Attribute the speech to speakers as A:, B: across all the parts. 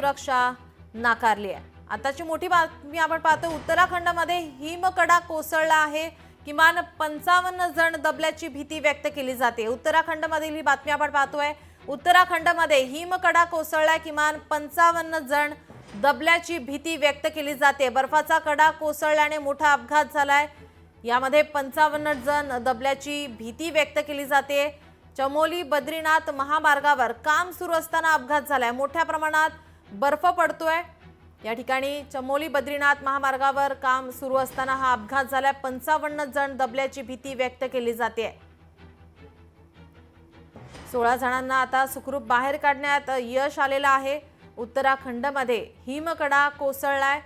A: सुरक्षा नाकारली आहे। आताची मोठी बातमी आपण पाहतो, उत्तराखंडमध्ये हिमकडा कोसळला आहे। किमान 55 जण दबल्याची भीती व्यक्त केली जाते। उत्तराखंडमधील ही बातमी आपण पाहतोय। उत्तराखंडमध्ये हिमकडा कोसळला, किमान 55 जण दबल्याची भीती व्यक्त केली जाते। बर्फाचा कडा कोसळल्याने मोठा अपघात झालाय। यामध्ये 55 जण दबल्याची भीती व्यक्त केली जाते। चमोली बद्रीनाथ महामार्गावर काम सुरू असताना अपघात झालाय। मोठ्या प्रमाणात बर्फ पडतोय। या ठिकाणी चमोली बद्रीनाथ महामार्गावर काम सुरू असताना हा अपघात झालाय। 55 जण दबल्याची भीती व्यक्त केली जाते। 16 जणांना आता सुखरूप बाहेर काढण्यात यश आलेलं आहे। उत्तराखंडमध्ये हिमकडा कोसळलाय।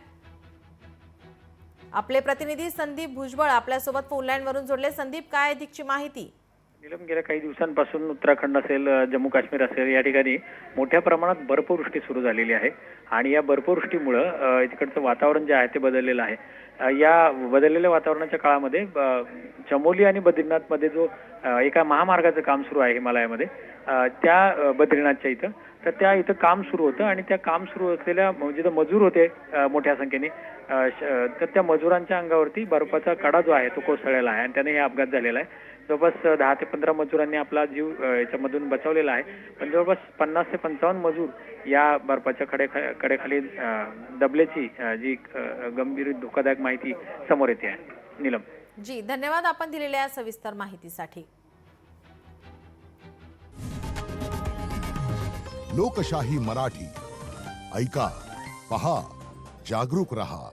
A: आपले प्रतिनिधी संदीप भुजबळ आपल्यासोबत फोन लाईन वरून जोडले। संदीप, काय अधिकची माहिती?
B: नीलम, गेल्या काही दिवसांपासून उत्तराखंड असेल, जम्मू काश्मीर असेल, या ठिकाणी मोठ्या प्रमाणात बर्फवृष्टी सुरू झालेली आहे आणि या बर्फवृष्टीमुळे तिकडचं वातावरण जे आहे ते बदललेलं आहे। या बदललेल्या वातावरणाच्या काळामध्ये चमोली आणि बद्रीनाथ मध्ये जो एका महामार्गाचं काम सुरू आहे हिमालयामध्ये, त्या बद्रीनाथच्या इथं, तर त्या इथं काम सुरू होतं आणि त्या काम सुरू असलेल्या जिथं मजूर होते मोठ्या संख्येने, तर त्या मजुरांच्या अंगावरती बर्फाचा कडा जो आहे तो कोसळलेला आहे आणि त्याने हे अपघात झालेला आहे। जवळपास 10 ते 15 मजुरांनी आपला जीव याच्यामधून बचावलेला आहे, पण जवळपास 50 ते 55 मजूर या बर्फाच्या कडेखाली दबल्याची जी गंभीर धोकादायक माहिती समोर येते आहे। नीलम
A: जी, धन्यवाद आपण दिलेल्या सविस्तर माहितीसाठी।
C: लोकशाही मराठी ऐका, पहा, जागरूक रहा।